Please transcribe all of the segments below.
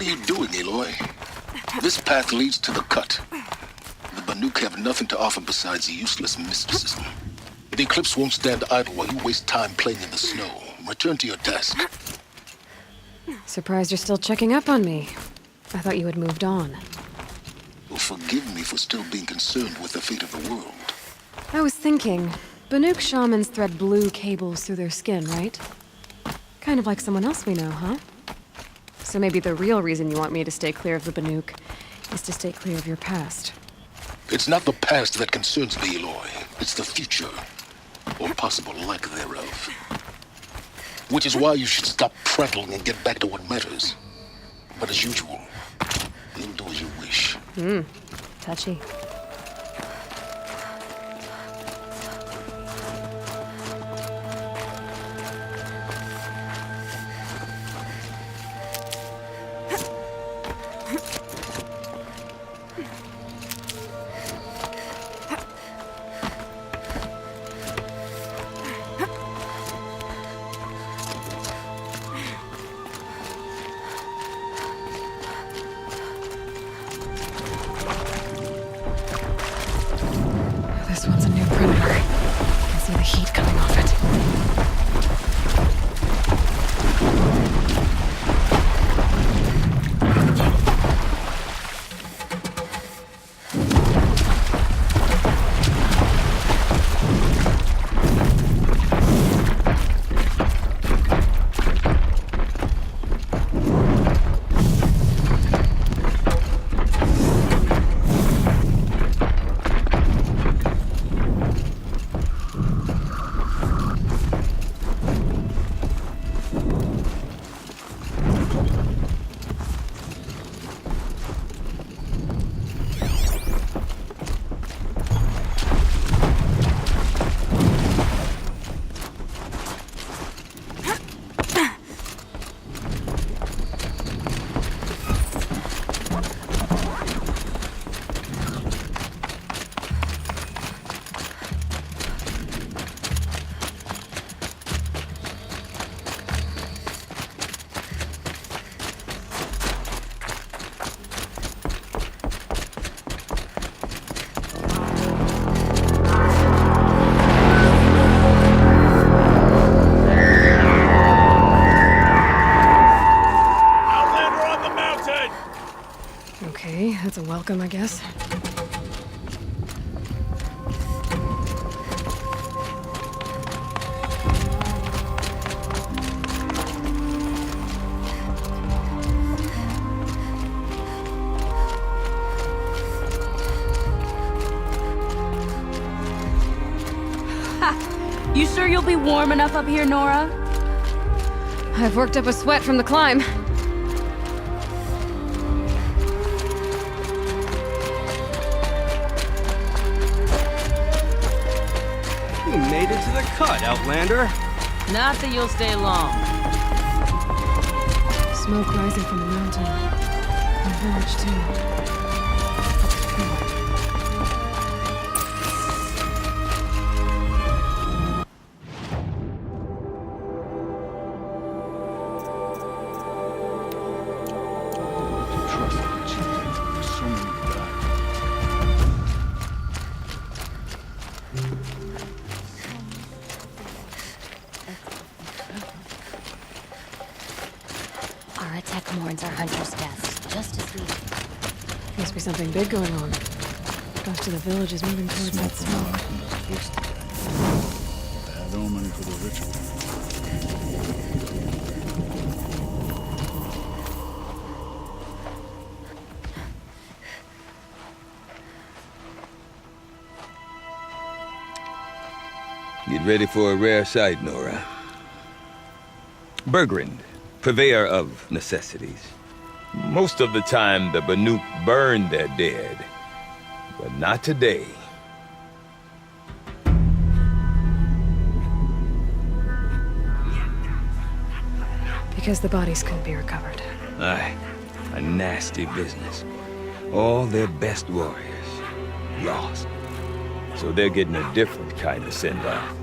you doing, Aloy? This path leads to the cut. The Banuk have nothing to offer besides useless mysticism. The Eclipse won't stand idle while you waste time playing in the snow. Return to your task. Surprised you're still checking up on me. I thought you had moved on. Well, forgive me for still being concerned with the fate of the world. I was thinking, Banuk shamans thread blue cables through their skin, right? Kind of like someone else we know, huh? So maybe the real reason you want me to stay clear of the Banuk is to stay clear of your past. It's not the past that concerns me, Aloy. It's the future. Or possible lack thereof. Which is why you should stop prattling and get back to what matters. But as usual, you'll do as you wish. Touchy. This one's a new predator. I can see the heat coming off it. Okay, that's a welcome, I guess. You sure you'll be warm enough up here, Nora? I've worked up a sweat from the climb. You made it to the cut, Outlander. Not that you'll stay long. Smoke rising from the mountain. And the village, too. Our attack mourns our hunter's deaths, just as we did. Must be something big going on. Most of the village is moving towards that smoke. Bad omen for the ritual. Get ready for a rare sight, Nora. Bergrand, purveyor of necessities. Most of the time, the Banuk burn their dead. But not today. Because the bodies couldn't be recovered. Aye, a nasty business. All their best warriors lost. So they're getting a different kind of send-off.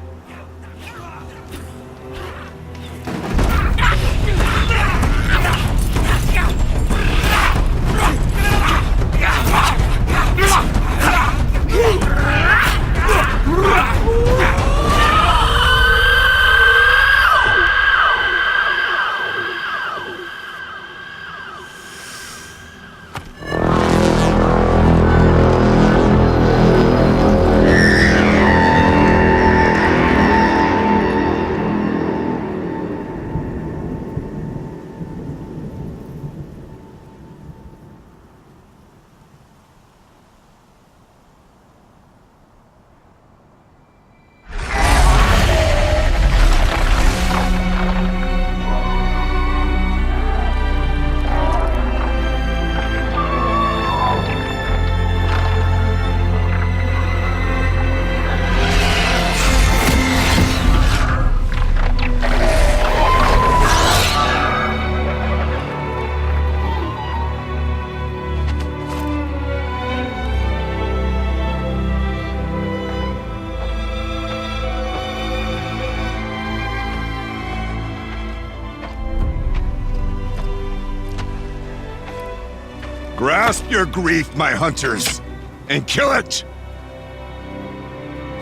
Grasp your grief, my hunters, and kill it!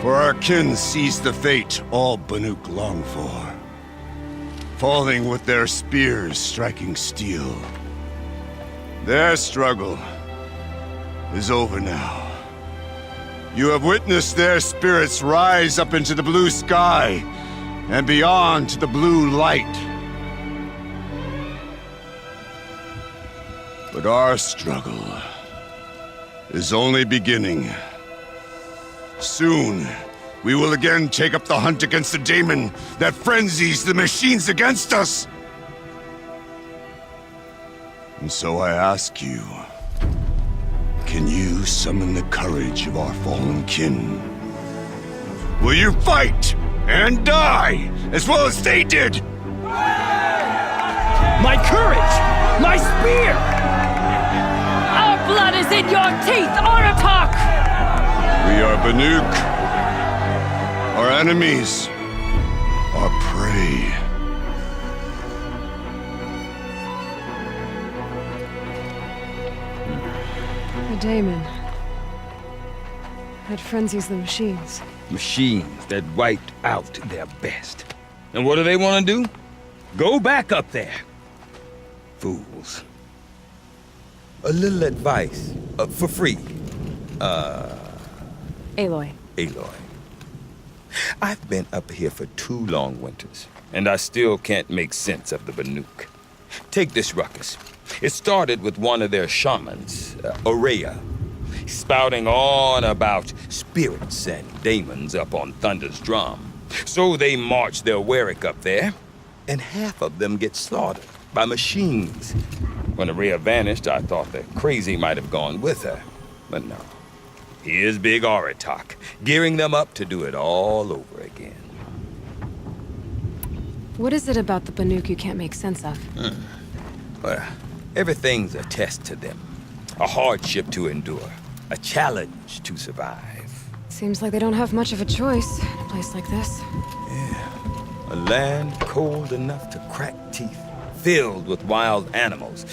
For our kin sees the fate all Banuk long for, falling with their spears striking steel. Their struggle is over now. You have witnessed their spirits rise up into the blue sky and beyond to the blue light. But our struggle is only beginning. Soon, we will again take up the hunt against the daemon that frenzies the machines against us. And so I ask you, can you summon the courage of our fallen kin? Will you fight and die as well as they did? My courage! My spear! Our blood is in your teeth, Aratak! We are Banuk. Our enemies are prey. The daemon. That frenzies the machines. Machines that wiped out their best. And what do they want to do? Go back up there. Fools. A little advice, for free. Aloy. Aloy. I've been up here for 2 long winters, and I still can't make sense of the Banuk. Take this ruckus. It started with one of their shamans, Ourea, spouting on about spirits and daemons up on Thunder's drum. So they march their Werik up there, and half of them get slaughtered by machines. When Ourea vanished, I thought the crazy might have gone with her, but no. Here's Big Aratak, gearing them up to do it all over again. What is it about the Banuk you can't make sense of? Well, everything's a test to them. A hardship to endure. A challenge to survive. Seems like they don't have much of a choice in a place like this. A land cold enough to crack teeth, filled with wild animals.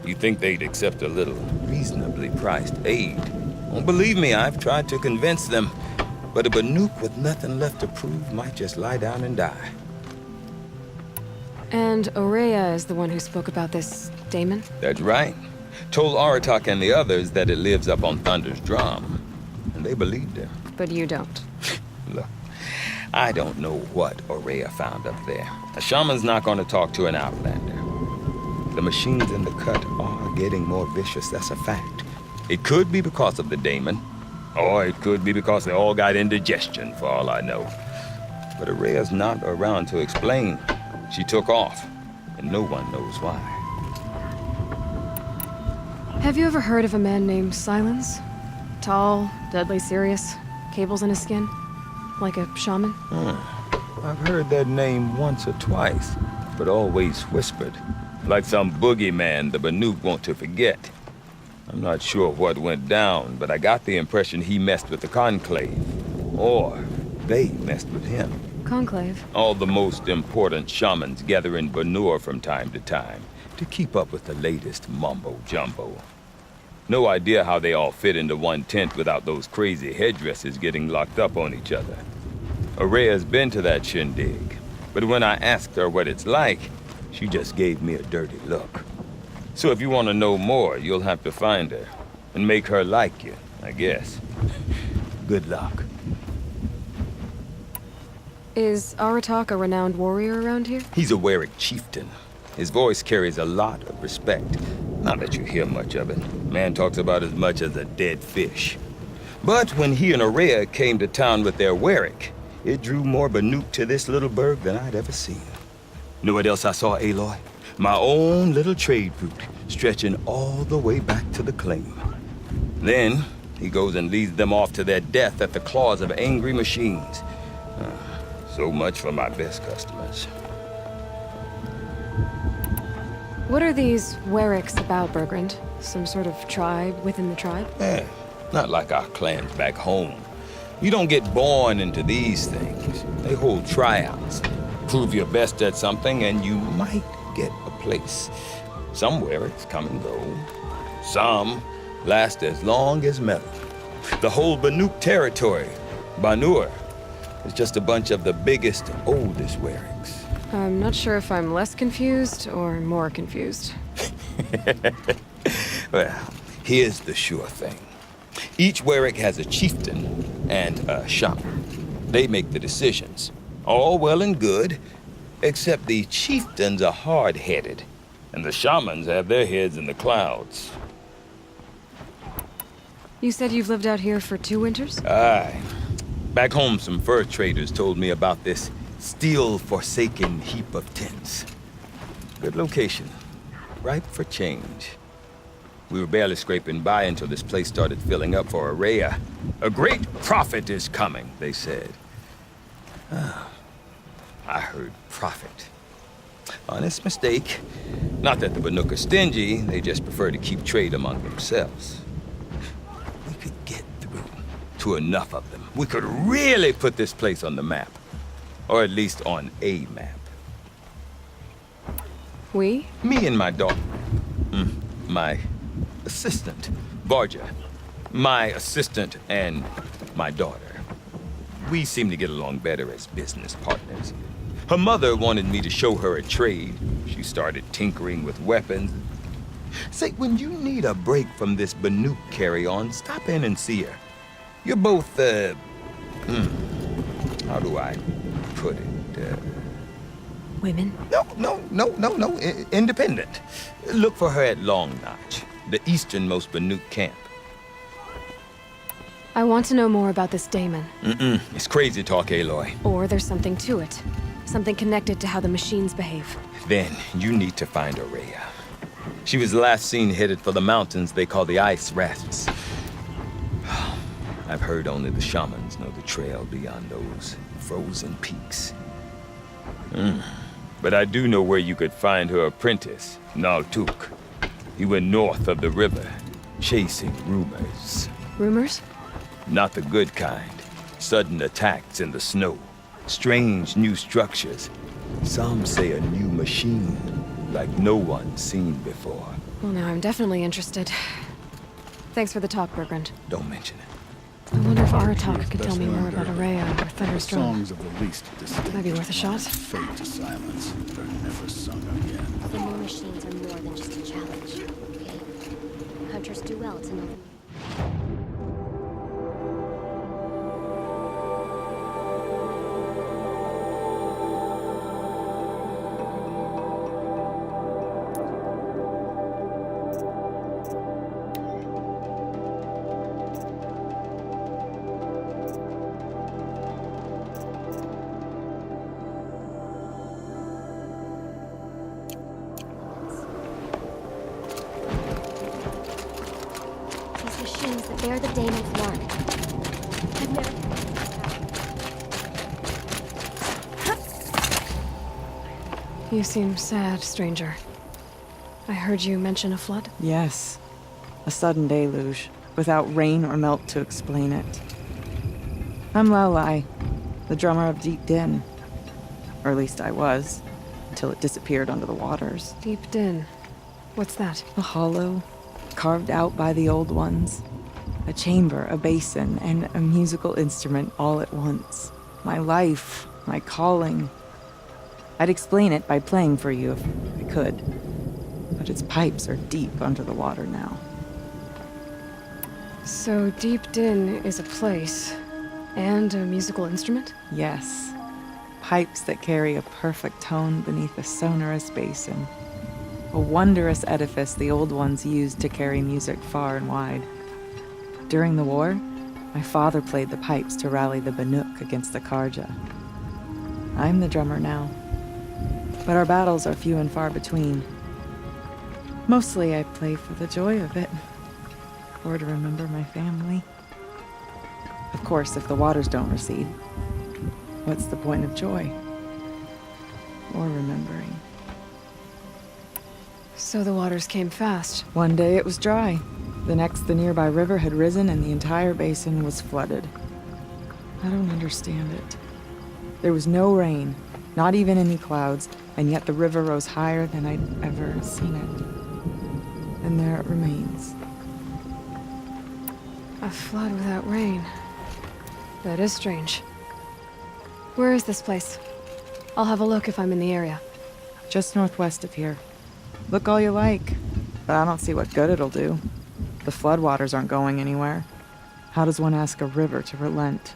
You'd think they'd accept a little reasonably priced aid. Well, believe me, I've tried to convince them. But a Banuk with nothing left to prove might just lie down and die. And Ourea is the one who spoke about this daemon? That's right. Told Aratak and the others that it lives up on Thunder's drum. And they believed him. But you don't. Look, I don't know what Ourea found up there. A shaman's not going to talk to an outlander. The machines in the cut are getting more vicious, that's a fact. It could be because of the daemon, or it could be because they all got indigestion, for all I know. But Ourea's not around to explain. She took off, and no one knows why. Have you ever heard of a man named Silence? Tall, deadly serious, cables in his skin? Like a shaman? I've heard that name once or twice, but always whispered. Like some boogeyman the Banuk want to forget. I'm not sure what went down, but I got the impression he messed with the Conclave. Or they messed with him. Conclave? All the most important shamans gather in Banur from time to time to keep up with the latest mumbo-jumbo. No idea how they all fit into one tent without those crazy headdresses getting locked up on each other. Ourea's been to that shindig, but when I asked her what it's like, she just gave me a dirty look. So if you want to know more, you'll have to find her and make her like you, I guess. Good luck. Is Aratak a renowned warrior around here? He's a Werik chieftain. His voice carries a lot of respect. Not that you hear much of it. Man talks about as much as a dead fish. But when he and Ourea came to town with their Werik, it drew more Banuk to this little burg than I'd ever seen. Know what else I saw, Aloy? My own little trade route, stretching all the way back to the claim. Then, he goes and leads them off to their death at the claws of angry machines. So much for my best customers. What are these Weriks about, Bergrand? Some sort of tribe within the tribe? Not like our clans back home. You don't get born into these things. They hold tryouts. Prove your best at something and you might get a place. Some Weriks come and go. Some last as long as metal. The whole Banuk territory, Banur, is just a bunch of the biggest, oldest Werrics. I'm not sure if I'm less confused or more confused. Well, here's the sure thing. Each Werric has a chieftain and a shaman. They make the decisions. All well and good, except the chieftains are hard-headed, and the shamans have their heads in the clouds. You said you've lived out here for 2 winters? Aye. Back home, some fur traders told me about this steel-forsaken heap of tents. Good location. Ripe for change. We were barely scraping by until this place started filling up for Araya. A great prophet is coming, they said. I heard prophet. Honest mistake. Not that the Banuk are stingy, they just prefer to keep trade among themselves. We could get through to enough of them. We could really put this place on the map. Or at least on a map. We? Me and my daughter. My assistant, Varja. My assistant and my daughter. We seem to get along better as business partners. Her mother wanted me to show her a trade. She started tinkering with weapons. Say, when you need a break from this Banuk carry-on, stop in and see her. You're both, how do I put it? Women? No. Independent. Look for her at Long Notch, the easternmost Banuk camp. I want to know more about this daemon. It's crazy talk, Aloy. Or there's something to it. Something connected to how the machines behave. Then you need to find Araya. She was last seen headed for the mountains they call the Ice Rafts. I've heard only the shamans know the trail beyond those frozen peaks. But I do know where you could find her apprentice, Naltuk. He went north of the river, chasing rumors. Rumors? Not the good kind. Sudden attacks in the snow. Strange new structures. Some say a new machine, like no one's seen before. Well, now I'm definitely interested. Thanks for the talk, Bergrand. Don't mention it. I wonder if Aratak could tell me more about Araya or Thunderstrom. Songs of the least distinct. Might be worth a shot. Fade to silence. They're never sung again. The new machines are more than just a challenge, okay? Hunters do well to know them. Machines that bear the daemon's mark. I've never... You seem sad, stranger. I heard you mention a flood? Yes. A sudden deluge, without rain or melt to explain it. I'm Laolai, the drummer of Deep Din. Or at least I was, until it disappeared under the waters. Deep Din. What's that? A hollow, carved out by the old ones. A chamber, a basin, and a musical instrument all at once. My life, my calling. I'd explain it by playing for you if I could. But its pipes are deep under the water now. So Deep Din is a place, and a musical instrument? Yes. Pipes that carry a perfect tone beneath a sonorous basin. A wondrous edifice the old ones used to carry music far and wide. During the war, my father played the pipes to rally the Banuk against the Karja. I'm the drummer now, but our battles are few and far between. Mostly I play for the joy of it, or to remember my family. Of course, if the waters don't recede, what's the point of joy? Or remembering? So the waters came fast. One day it was dry. The next, the nearby river had risen and the entire basin was flooded. I don't understand it. There was no rain, not even any clouds, and yet the river rose higher than I'd ever seen it. And there it remains. A flood without rain. That is strange. Where is this place? I'll have a look if I'm in the area. Just northwest of here. Look all you like, but I don't see what good it'll do. The floodwaters aren't going anywhere. How does one ask a river to relent?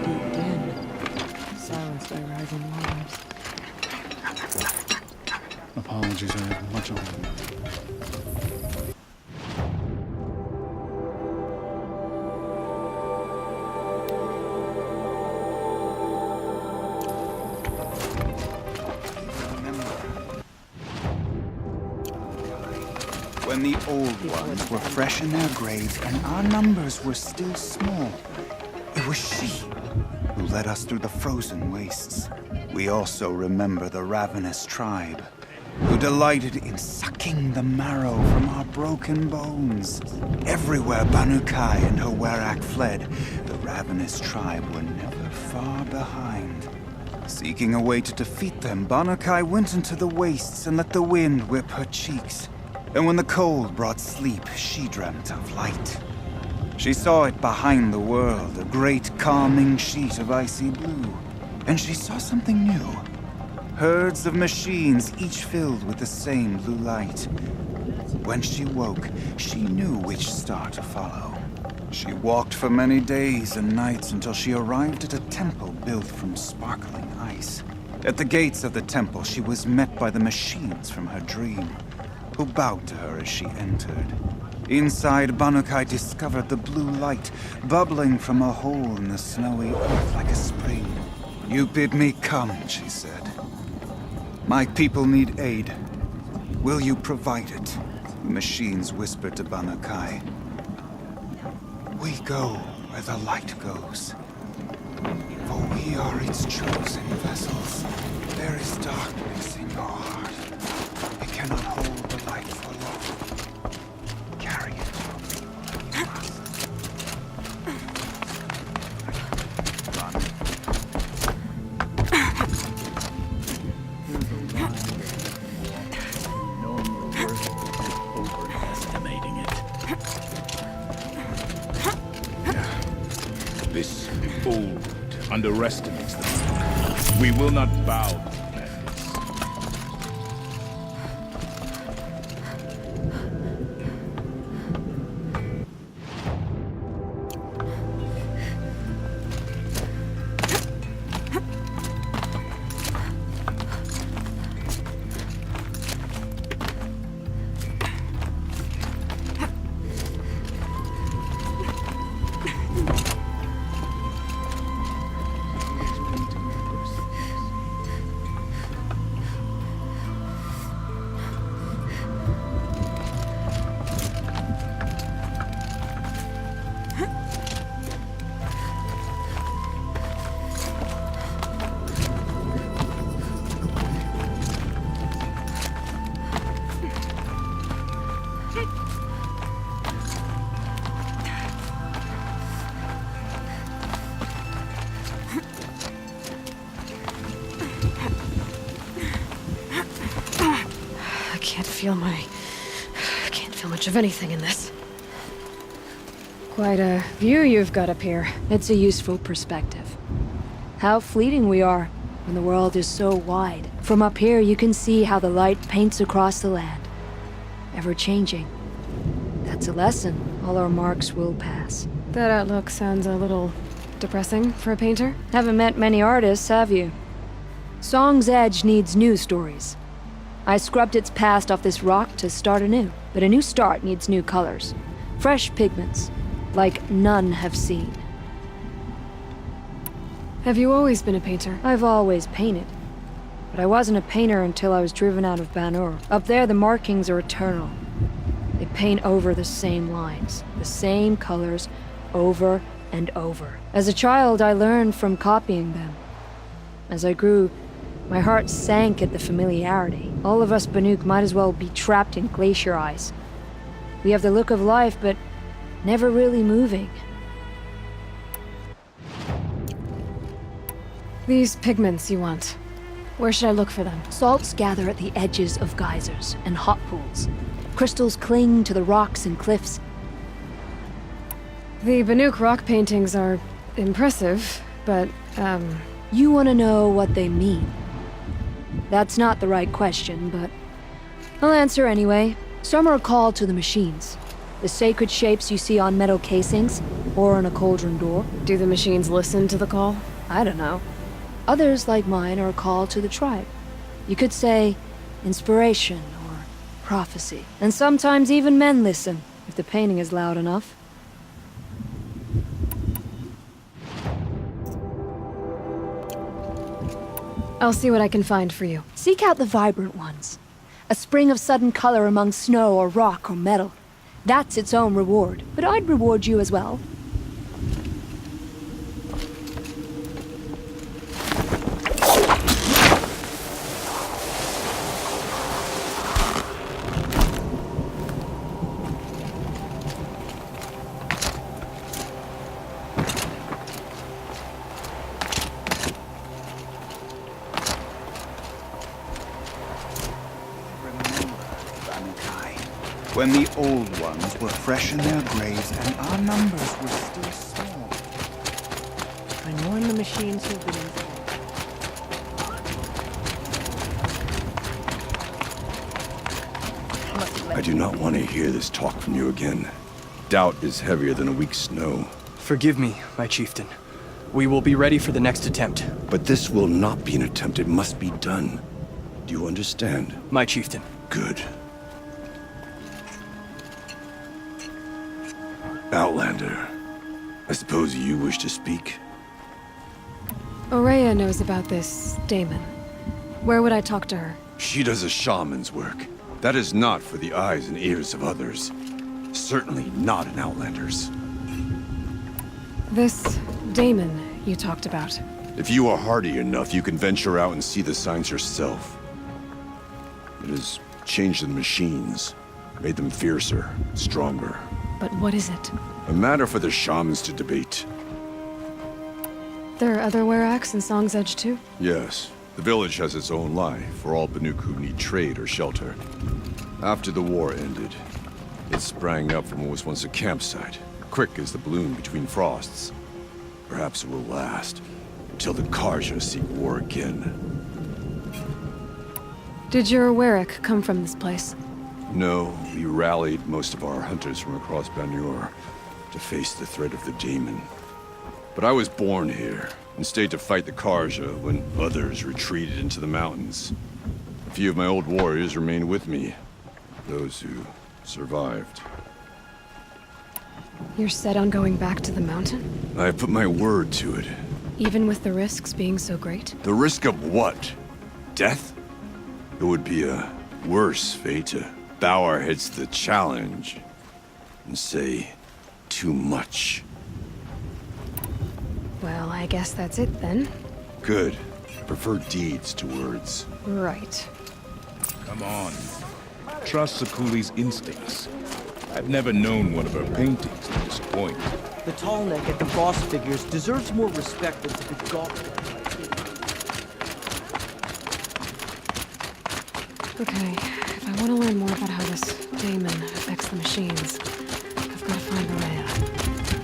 Deep din, silenced by rising waters. Apologies, I have much on my mind. When the old ones were fresh in their graves and our numbers were still small, it was she who led us through the frozen wastes. We also remember the ravenous tribe, who delighted in sucking the marrow from our broken bones. Everywhere Banukai and her Werak fled, the ravenous tribe were never far behind. Seeking a way to defeat them, Banukai went into the wastes and let the wind whip her cheeks. And when the cold brought sleep, she dreamt of light. She saw it behind the world, a great calming sheet of icy blue. And she saw something new. Herds of machines, each filled with the same blue light. When she woke, she knew which star to follow. She walked for many days and nights until she arrived at a temple built from sparkling ice. At the gates of the temple, she was met by the machines from her dream, who bowed to her as she entered. Inside, Banukai discovered the blue light bubbling from a hole in the snowy earth like a spring. "You bid me come," she said. "My people need aid. Will you provide it?" The machines whispered to Banukai. "We go where the light goes, for we are its chosen vessels. There is darkness in your heart. It cannot hold the light for long. Carry it. You must." Overestimating it. This old underestimates them. We will not bow to madness. I can't feel much of anything in this. Quite a view you've got up here. It's a useful perspective. How fleeting we are when the world is so wide. From up here, you can see how the light paints across the land. Ever changing. That's a lesson all our marks will pass. That outlook sounds a little depressing for a painter. Haven't met many artists, have you? Song's Edge needs new stories. I scrubbed its past off this rock to start anew, but a new start needs new colors. Fresh pigments, like none have seen. Have you always been a painter? I've always painted. But I wasn't a painter until I was driven out of Banur. Up there, the markings are eternal. They paint over the same lines, the same colors, over and over. As a child, I learned from copying them. As I grew, my heart sank at the familiarity. All of us Banuk might as well be trapped in glacier ice. We have the look of life, but never really moving. These pigments you want. Where should I look for them? Salts gather at the edges of geysers and hot pools. Crystals cling to the rocks and cliffs. The Banuk rock paintings are impressive, but, You want to know what they mean. That's not the right question, but I'll answer anyway. Some are called to the machines. The sacred shapes you see on metal casings, or on a cauldron door. Do the machines listen to the call? I don't know. Others, like mine, are called to the tribe. You could say inspiration or prophecy. And sometimes even men listen, if the painting is loud enough. I'll see what I can find for you. Seek out the vibrant ones. A spring of sudden color among snow or rock or metal. That's its own reward, but I'd reward you as well. When the old ones were fresh in their graves and our numbers were still small. I mourn the machines who've been installed. I do not want to hear this talk from you again. Doubt is heavier than a week's snow. Forgive me, my chieftain. We will be ready for the next attempt. But this will not be an attempt. It must be done. Do you understand? My chieftain. Good. Outlander, I suppose you wish to speak? Ourea knows about this Damon. Where would I talk to her? She does a shaman's work. That is not for the eyes and ears of others. Certainly not an Outlander's. This Damon you talked about. If you are hardy enough, you can venture out and see the signs yourself. It has changed the machines, made them fiercer, stronger. But what is it? A matter for the shamans to debate. There are other Weraks in Song's Edge too? Yes. The village has its own life for all Banuk who need trade or shelter. After the war ended, it sprang up from what was once a campsite, quick as the bloom between frosts. Perhaps it will last, until the Karja seek war again. Did your Werak come from this place? No, we rallied most of our hunters from across Banur to face the threat of the Daemon. But I was born here, and stayed to fight the Karja when others retreated into the mountains. A few of my old warriors remained with me, those who survived. You're set on going back to the mountain? I have put my word to it. Even with the risks being so great? The risk of what? Death? It would be a worse fate to bow our heads to the challenge and say too much. Well, I guess that's it then. Good. I prefer deeds to words. Right. Come on. Trust Sakuli's instincts. I've never known one of her paintings to disappoint. The tall neck at the boss figures deserves more respect than to be gawked at. Okay, if I want to learn more about how this Daemon affects the machines, I've got to find Ourea.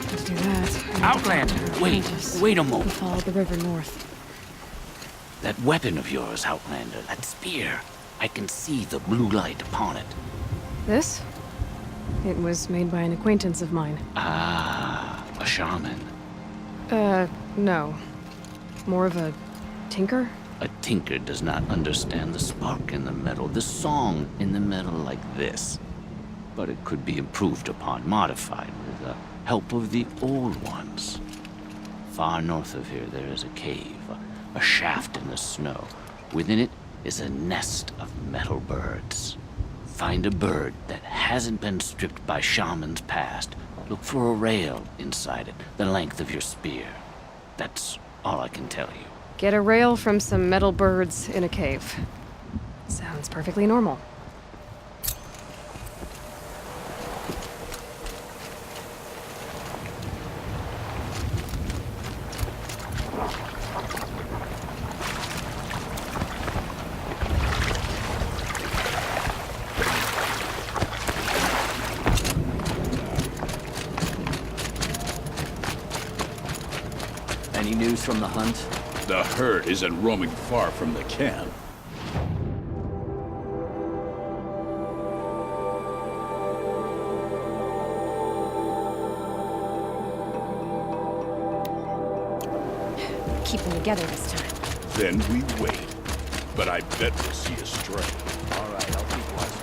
And to do that, I need to Outlander, talk to her wait apprentice, a who moment. followed the river north. That weapon of yours, Outlander, that spear. I can see the blue light upon it. This? It was made by an acquaintance of mine. Ah, a shaman. No. More of a tinker? A tinker does not understand the spark in the metal, the song in the metal like this. But it could be improved upon, modified with the help of the old ones. Far north of here there is a cave, a shaft in the snow. Within it is a nest of metal birds. Find a bird that hasn't been stripped by shamans past. Look for a rail inside it, the length of your spear. That's all I can tell you. Get a rail from some metal birds in a cave. Sounds perfectly normal. Any news from the hunt? The herd isn't roaming far from the camp. Keep them together this time. Then we wait. But I bet we'll see a stray. All right, I'll keep watching.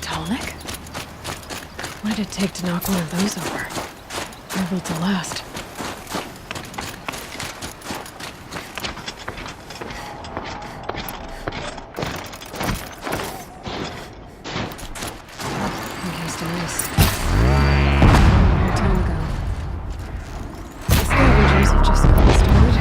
Tonic? What did it take to knock one of those over? They're built to last. Encased in ice. A long time ago. The scavengers have just gotten started.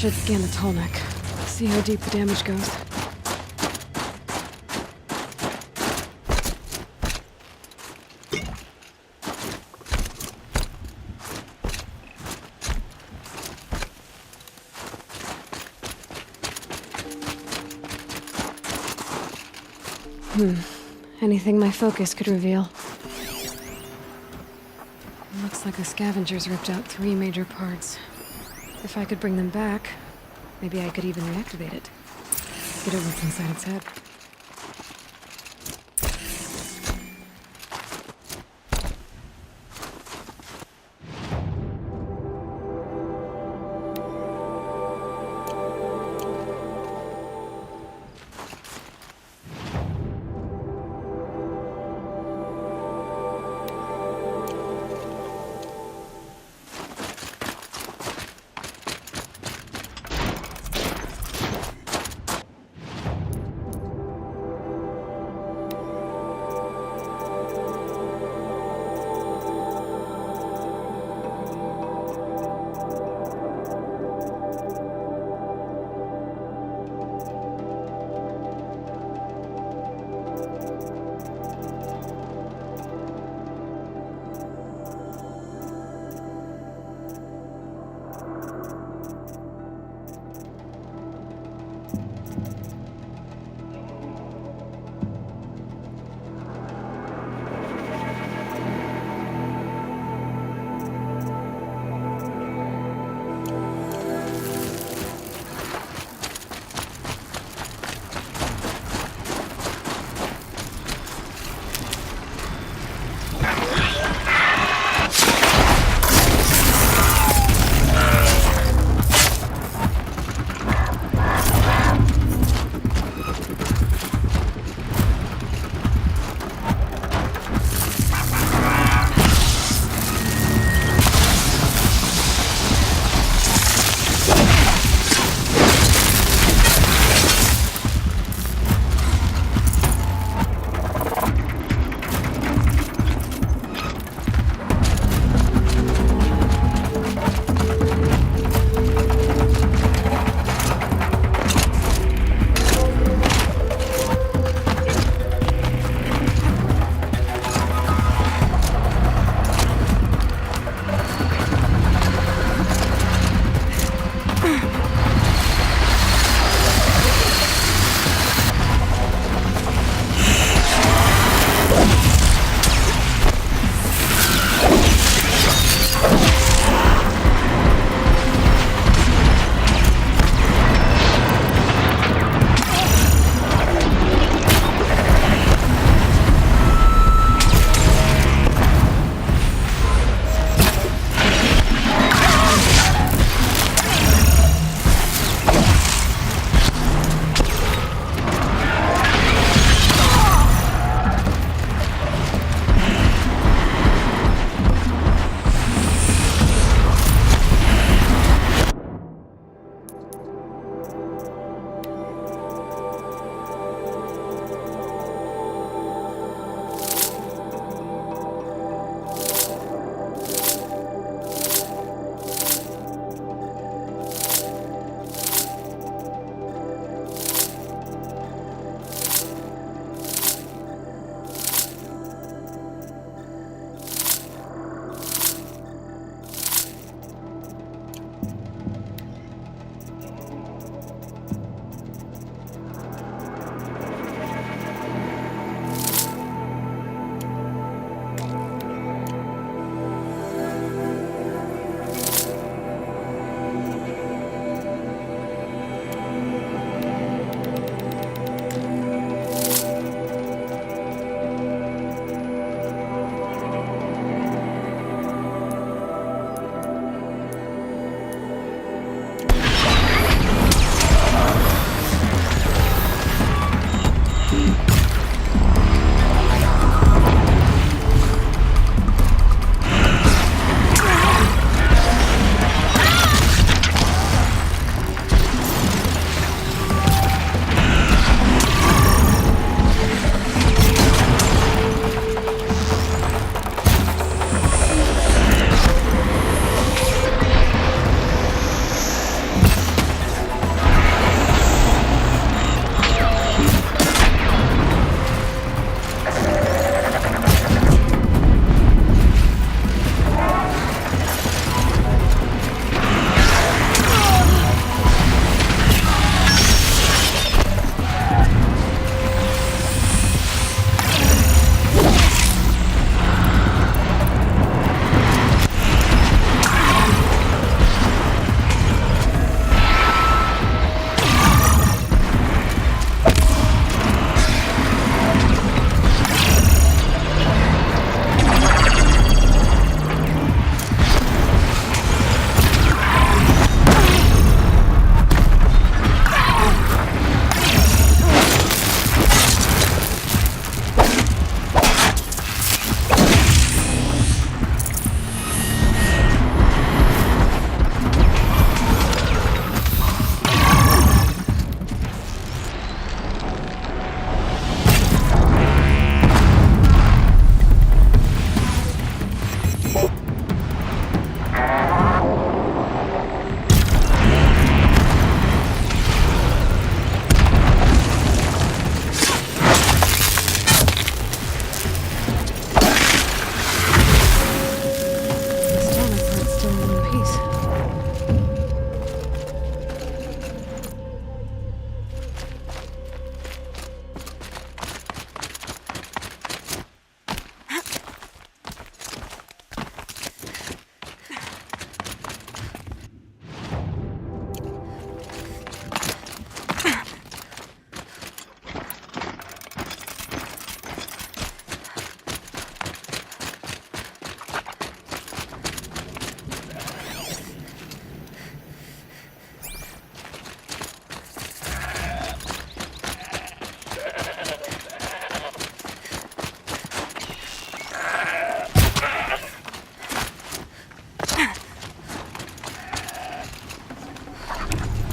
should scan the tall neck. See how deep the damage goes. Anything my focus could reveal. Looks like the scavengers ripped out 3 major parts. If I could bring them back, maybe I could even reactivate it. Get a look inside its head.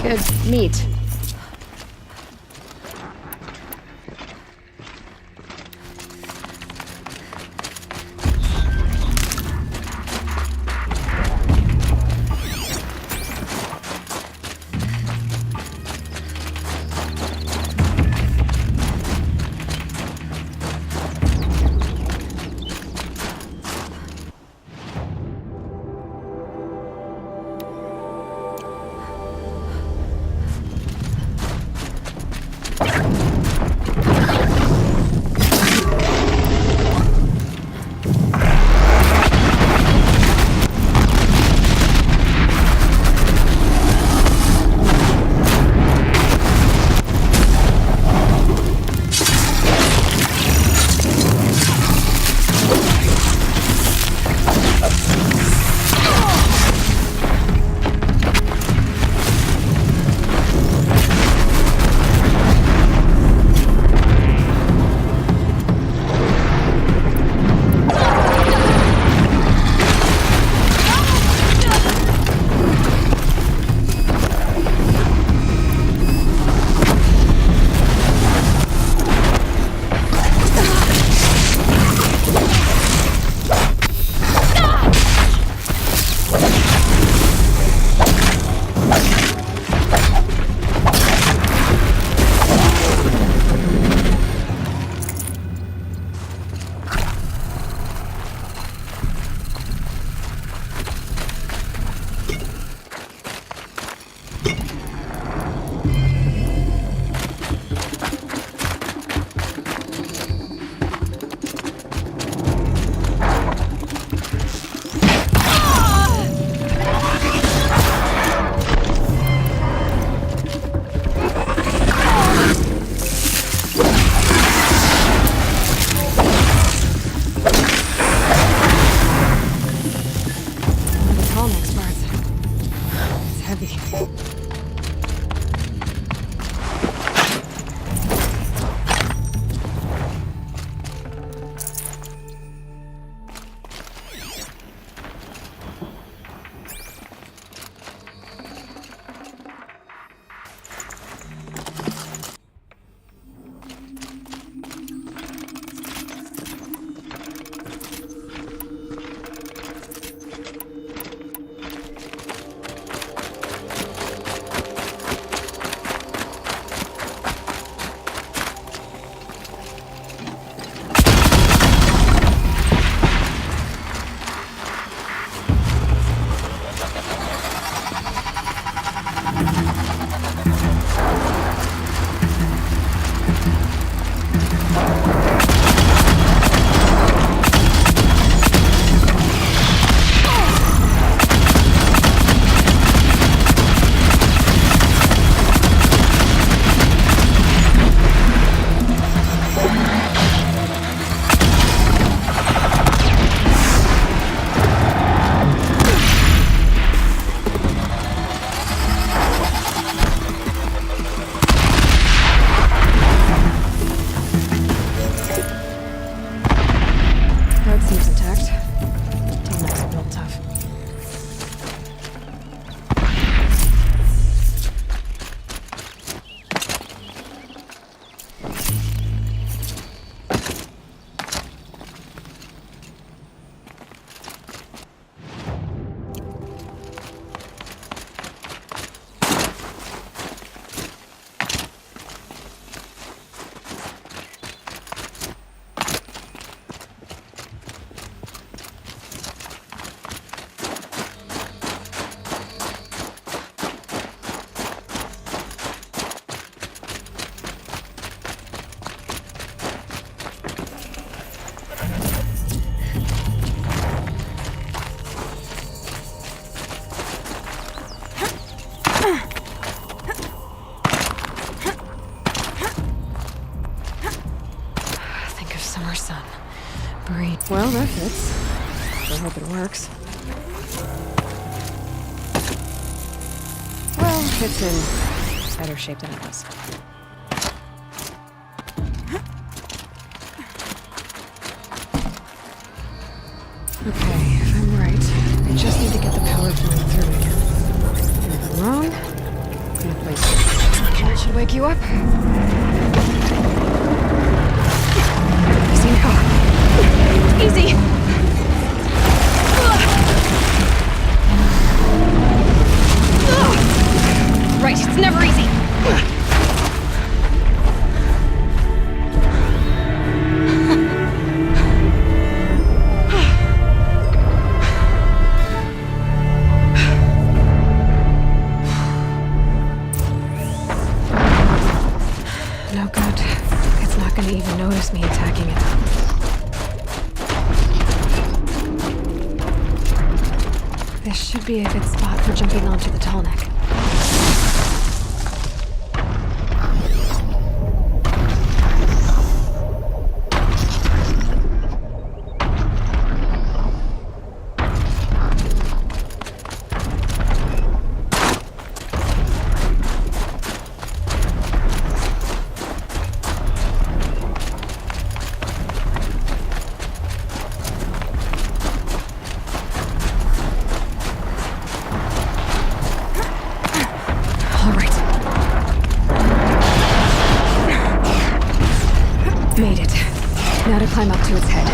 Good meat. Well, that fits. I hope it works. Well, it's in better shape than it was. Okay, if I'm right, I just need to get the power flowing through again. If I'm wrong, I'm gonna please. That should wake you up. Easy now. Easy! Right, it's never easy. No good. It's not gonna even notice me attacking it. This should be a good spot for jumping onto the tall neck. Made it. Now to climb up to its head.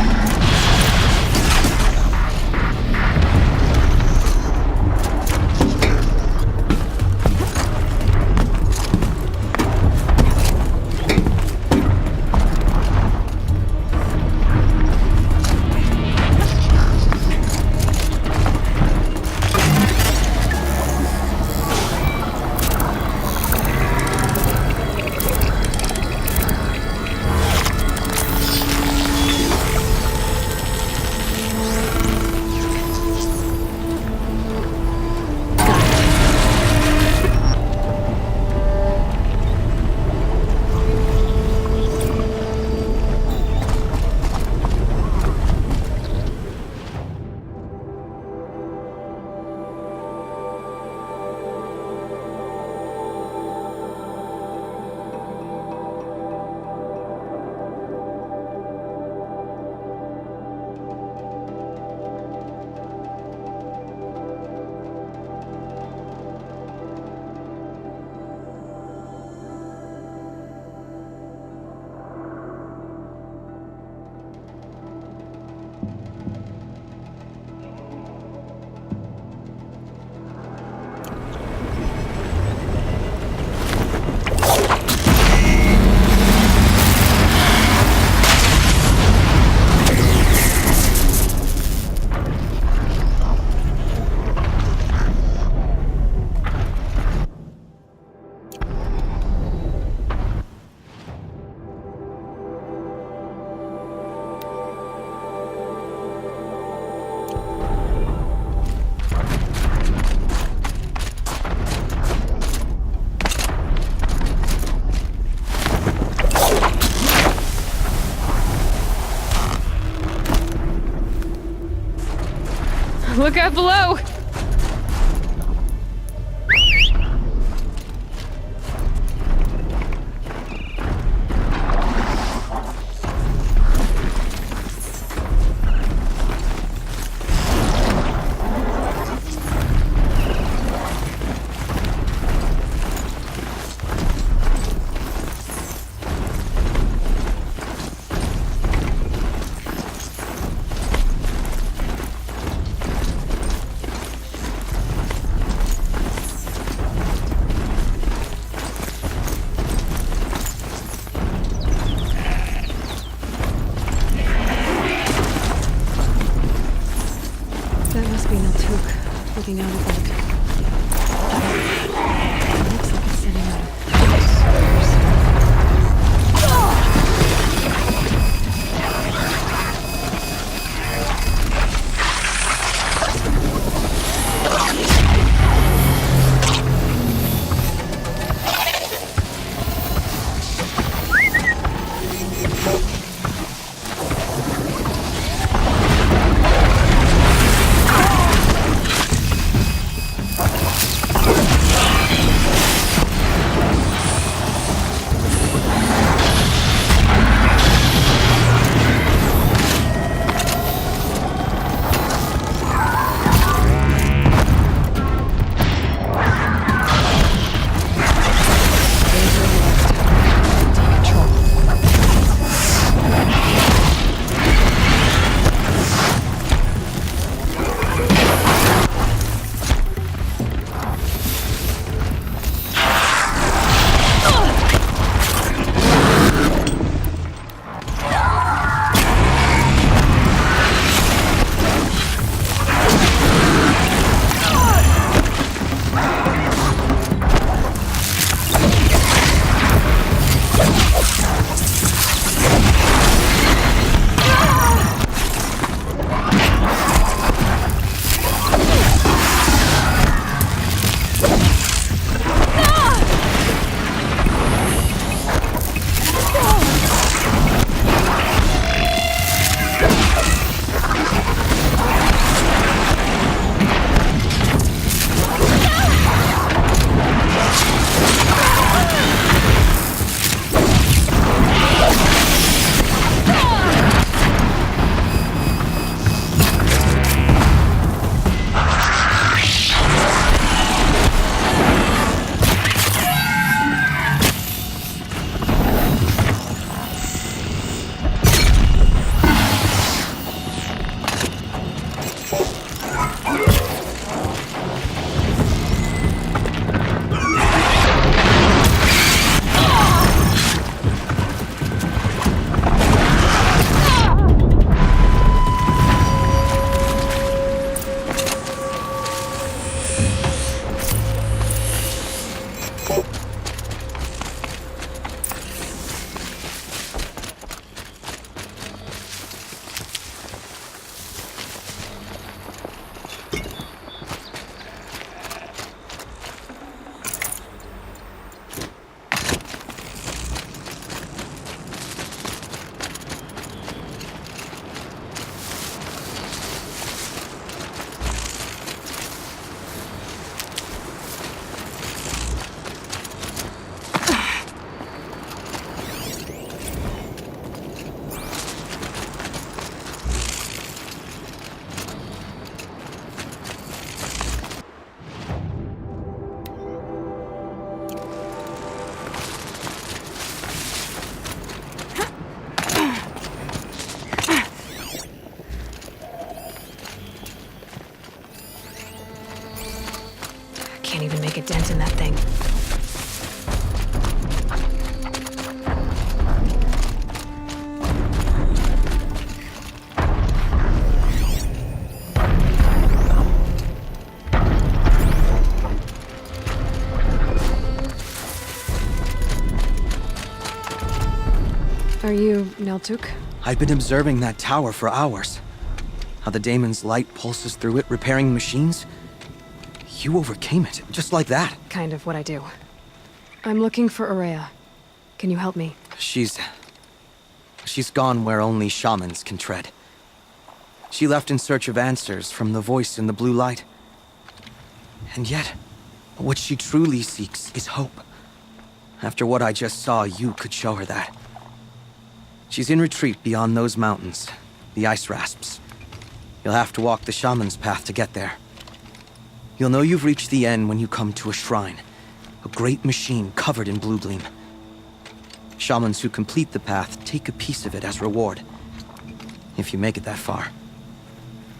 Look out below! That must be Naltuk, looking out of it. Looks like it's sitting out you, Neltuk? I've been observing that tower for hours. How the daemon's light pulses through it, repairing machines. You overcame it, just like that. Kind of what I do. I'm looking for Ourea. Can you help me? She's gone where only shamans can tread. She left in search of answers from the voice in the blue light. And yet, what she truly seeks is hope. After what I just saw, you could show her that. She's in retreat beyond those mountains, the ice rasps. You'll have to walk the shaman's path to get there. You'll know you've reached the end when you come to a shrine, a great machine covered in blue gleam. Shamans who complete the path take a piece of it as reward. If you make it that far,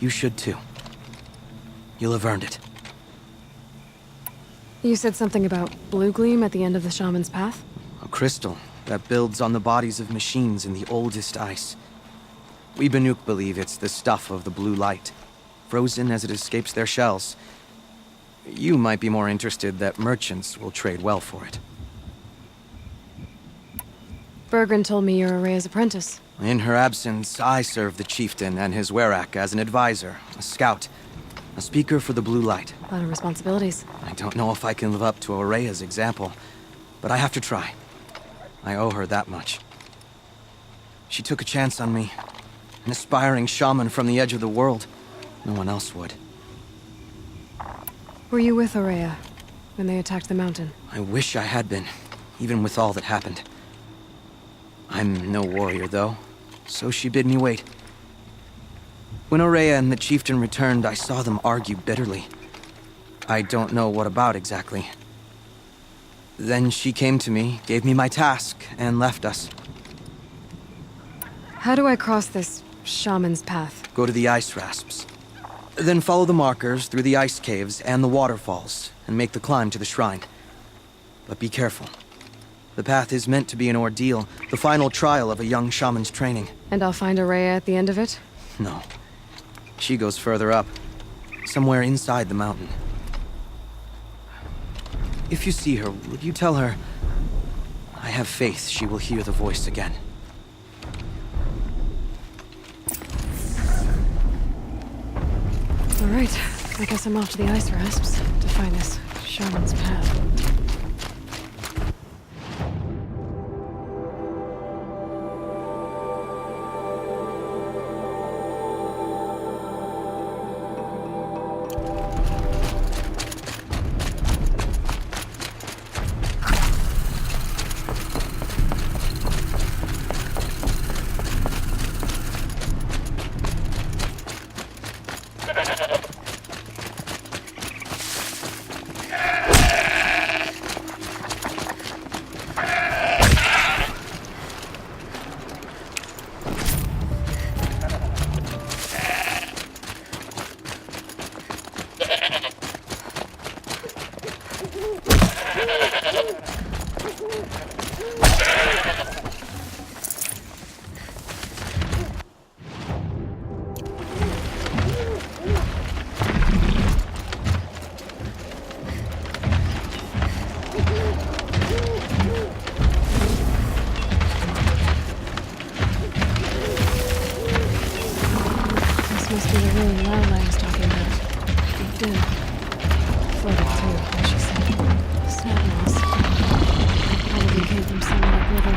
you should too. You'll have earned it. You said something about blue gleam at the end of the shaman's path? A crystal that builds on the bodies of machines in the oldest ice. We Banuk believe it's the stuff of the blue light, frozen as it escapes their shells. You might be more interested that merchants will trade well for it. Bergren told me you're Ourea's apprentice. In her absence, I serve the chieftain and his werak as an advisor, a scout, a speaker for the blue light. A lot of responsibilities. I don't know if I can live up to Ourea's example, but I have to try. I owe her that much. She took a chance on me, an aspiring shaman from the edge of the world. No one else would. Were you with Ourea when they attacked the mountain? I wish I had been, even with all that happened. I'm no warrior, though, so she bid me wait. When Ourea and the chieftain returned, I saw them argue bitterly. I don't know what about exactly. Then she came to me, gave me my task, and left us. How do I cross this shaman's path? Go to the ice rasps. Then follow the markers through the ice caves and the waterfalls, and make the climb to the shrine. But be careful. The path is meant to be an ordeal, the final trial of a young shaman's training. And I'll find Ourea at the end of it? No. She goes further up, somewhere inside the mountain. If you see her, would you tell her, I have faith she will hear the voice again. All right, I guess I'm off to the ice rasps to find this shaman's path. Must be the ruin Lala was talking about. It did. Floated through, as she said. Snap moss. Probably came from somewhere upriver.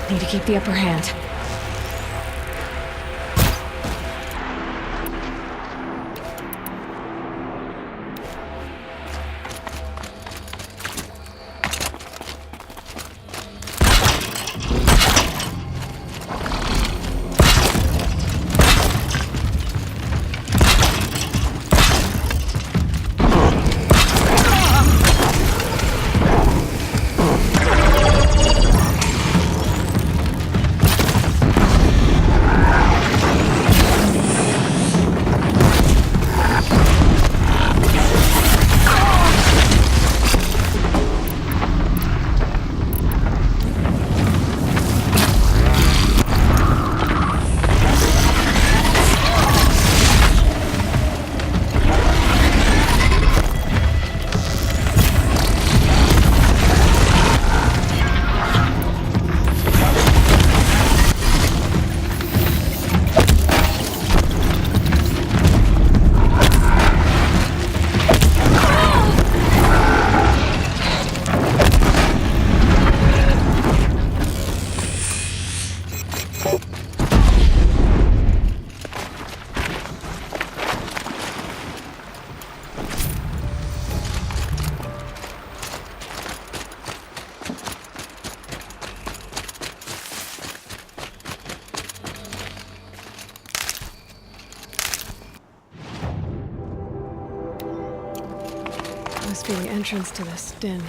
Need to keep the upper hand. Must be the entrance to this den.